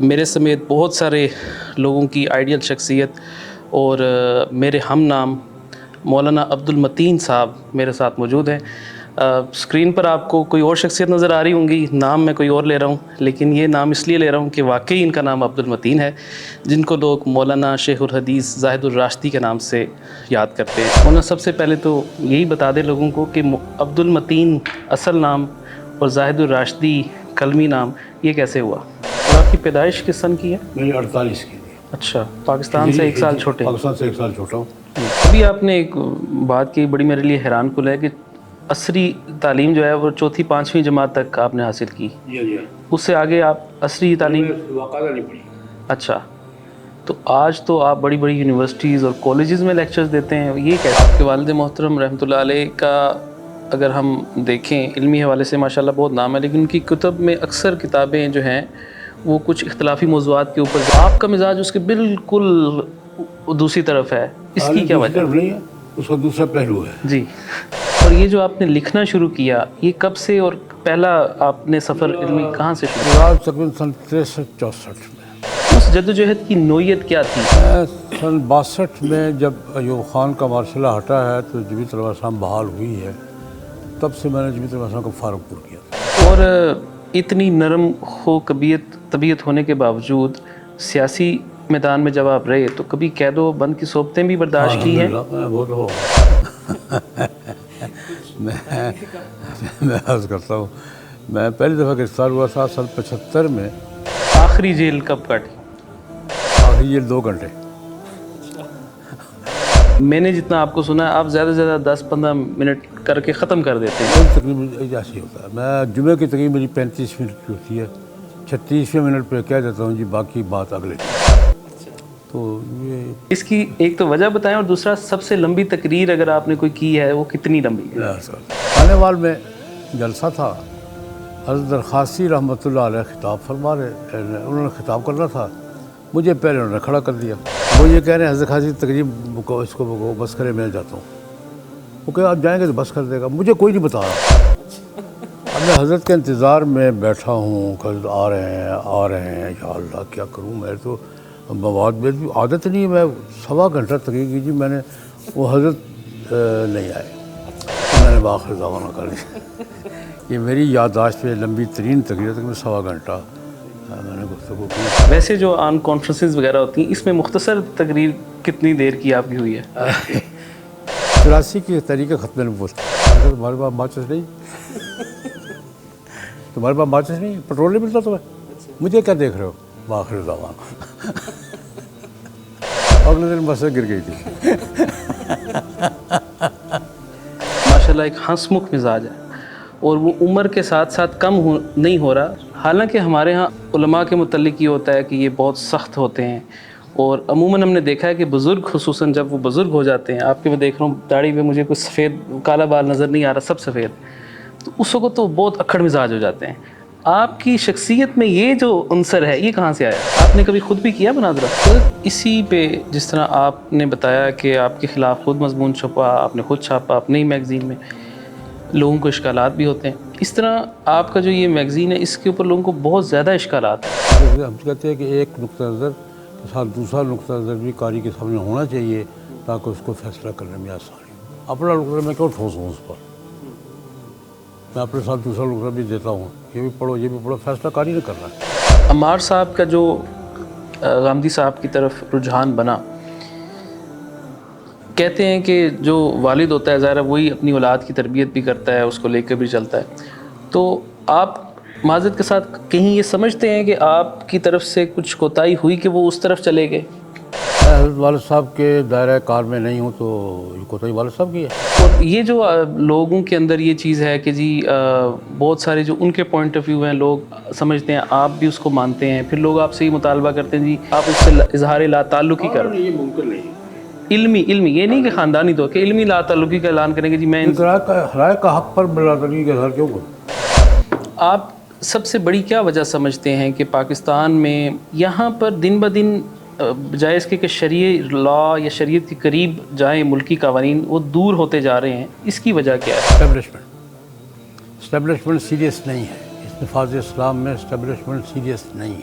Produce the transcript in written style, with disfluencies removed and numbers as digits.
میرے سمیت بہت سارے لوگوں کی آئیڈیل شخصیت اور میرے ہم نام مولانا عبد المتین صاحب میرے ساتھ موجود ہیں. اسکرین پر آپ کو کوئی اور شخصیت نظر آ رہی ہوں گی, نام میں کوئی اور لے رہا ہوں, لیکن یہ نام اس لیے لے رہا ہوں کہ واقعی ان کا نام عبد المتین ہے, جن کو لوگ مولانا شیخ الحدیث زاہد الراشدی کے نام سے یاد کرتے ہیں. مولانا سب سے پہلے تو یہی بتا دیں لوگوں کو کہ عبد المتین اصل نام اور زاہد الراشدی قلمی نام یہ کیسے ہوا, اور آپ کی پیدائش کس سن کی ہے؟ میری 48 کی تھی. اچھا, پاکستان سے 1 سال چھوٹے. پاکستان سے 1 سال چھوٹا ہوں. ابھی آپ نے ایک بات کی بڑی میرے لیے حیران کن ہے کہ عصری تعلیم جو ہے وہ 4th 5ویں جماعت تک آپ نے حاصل کی. جی اس سے آگے آپ عصری تعلیم واقعہ نہیں پڑھی. اچھا, تو آج تو آپ بڑی بڑی یونیورسٹیز اور کالجز میں لیکچرز دیتے ہیں, یہ کیسے؟ آپ کے والد محترم رحمۃ اللہ علیہ کا اگر ہم دیکھیں علمی حوالے سے ماشاءاللہ بہت نام ہے, لیکن ان کی کتب میں اکثر کتابیں جو ہیں وہ کچھ اختلافی موضوعات کے اوپر, آپ کا مزاج اس کے بالکل دوسری طرف ہے, اس کی کیا وجہ نہیں ہے؟ اس کا دوسرا پہلو ہے. جی. اور یہ جو آپ نے لکھنا شروع کیا یہ کب سے, اور پہلا آپ نے سفر علمی کہاں سے شروع کیا؟ تقریباً سن 63-64 میں. اس جدوجہد کی نوعیت کیا تھی؟ سن 62 میں جب ایوب خان کا مارشلہ ہٹا ہے تو جمیعت علماء اسلام بحال ہوئی ہے, تب سے میں نے جمیعت علماء اسلام کو فارغ پور کیا. اور اتنی نرم خو طبیعت ہونے کے باوجود سیاسی میدان میں جب آپ رہے تو کبھی قید و بند کی صحبتیں بھی برداشت کی ہیں؟ میں عرض کرتا ہوں, میں پہلی دفعہ گرفتار ہوا تھا سن 75 میں. آخری جیل کب کاٹی؟ آخری جیل 2 گھنٹے. میں نے جتنا آپ کو سنا ہے آپ زیادہ سے زیادہ 10-15 منٹ کر کے ختم کر دیتے ہیں. تقریباً ایسے ہوتا ہے. میں جمعے کی تقریب میری 35 منٹ کی ہوتی ہے, 36ویں منٹ پہ کہہ دیتا ہوں جی باقی بات اگلے. تو یہ اس کی ایک تو وجہ بتائیں, اور دوسرا سب سے لمبی تقریر اگر آپ نے کوئی کی ہے وہ کتنی لمبی ہے؟ آنے وال میں جلسہ تھا, حضرت درخواسی رحمۃ اللہ علیہ خطاب فرما رہے, انہوں نے خطاب کرنا تھا, مجھے پہلے انہوں نے کھڑا کر دیا. وہ یہ کہہ رہے ہیں حضرت خاصی تقریب کو اس کو بس کرے, میں جاتا ہوں. وہ کہ آپ جائیں گے تو بس کر دے گا, مجھے کوئی نہیں بتا رہا. اب میں حضرت کے انتظار میں بیٹھا ہوں کہ آ رہے ہیں, یا اللہ کیا کروں, میں تو مواد میں عادت نہیں ہے. میں 1.25 گھنٹہ تقریر کی جی, میں نے وہ حضرت نہیں آئے, میں نے باخر دعوانا کر دیا. یہ میری یادداشت پہ لمبی ترین تقریر تک میں 1.25 گھنٹہ میں نے گفتگو کی. ویسے جو آن کانفرنسز وغیرہ ہوتی ہیں اس میں مختصر تقریر کتنی دیر کی آپ کی ہوئی ہے؟ 84 کی تحریک ختم نبوت. تمہارے پاس ماچس نہیں, تمہارے پاس ماچس نہیں, پٹرول نہیں ملتا تمہیں, مجھے کیا دیکھ رہے ہو, باخر دعوانا. اگلے دن بس گر گئی تھی. ماشاءاللہ ایک ہنس مکھ مزاج ہے, اور وہ عمر کے ساتھ ساتھ کم نہیں ہو رہا. حالانکہ ہمارے ہاں علماء کے متعلق یہ ہوتا ہے کہ یہ بہت سخت ہوتے ہیں, اور عموماً ہم نے دیکھا ہے کہ بزرگ خصوصاً جب وہ بزرگ ہو جاتے ہیں, آپ کے میں دیکھ رہا ہوں داڑھی پہ مجھے کوئی سفید کالا بال نظر نہیں آ رہا, سب سفید, تو اس وقت تو بہت اکھڑ مزاج ہو جاتے ہیں. آپ کی شخصیت میں یہ جو عنصر ہے یہ کہاں سے آیا؟ آپ نے کبھی خود بھی کیا مناظرہ؟ اسی پہ جس طرح آپ نے بتایا کہ آپ کے خلاف خود مضمون چھپا, آپ نے خود چھاپا اپنی میگزین میں, لوگوں کو اشکالات بھی ہوتے ہیں. اس طرح آپ کا جو یہ میگزین ہے اس کے اوپر لوگوں کو بہت زیادہ اشکالات ہیں. ہم کہتے ہیں کہ ایک نقطہ نظر کے ساتھ دوسرا نقطہ نظر بھی قاری کے سامنے ہونا چاہیے تاکہ اس کو فیصلہ کرنے میں آسانی ہو. اپنا نقطہ میں کیوں ٹھوسوں اس پر, میں اپنے ساتھ دوسرا نقطہ بھی دیتا ہوں, یہ بھی پڑھو, فیصلہ کاری نہیں کرنا ہے. عمار صاحب کا جو غامدی صاحب کی طرف رجحان بنا, کہتے ہیں کہ جو والد ہوتا ہے ظاہر ہے وہی اپنی اولاد کی تربیت بھی کرتا ہے, اس کو لے کے بھی چلتا ہے, تو آپ معذرت کے ساتھ کہیں یہ سمجھتے ہیں کہ آپ کی طرف سے کچھ کوتاہی ہوئی کہ وہ اس طرف چلے گئے؟ میں حضرت والد صاحب کے دائرہ کار میں نہیں ہوں, تو یہ کوتاہی والد صاحب کی ہے. اور یہ جو لوگوں کے اندر یہ چیز ہے کہ جی بہت سارے جو ان کے پوائنٹ آف ویو ہیں, لوگ سمجھتے ہیں آپ بھی اس کو مانتے ہیں, پھر لوگ آپ سے یہ مطالبہ کرتے ہیں جی آپ اس سے اظہار لا تعلقی کرو. یہ ممکن نہیں. علمی یہ نہیں کہ خاندانی طور کہ علمی لا تعلقی کا اعلان کریں گے جی میں رائے کا حق پر لا تعلقی کا اظہار کیوں کروں؟ آپ سب سے بڑی کیا وجہ سمجھتے ہیں کہ پاکستان میں یہاں پر دن بدن بجائے اس کے کہ شرعی لا یا شریعت کے قریب جائیں ملکی قوانین, وہ دور ہوتے جا رہے ہیں, اس کی وجہ کیا ہے؟ اسٹیبلشمنٹ سیریس نہیں ہے, اس نفاذ اسلام میں اسٹیبلشمنٹ سیریس نہیں ہے.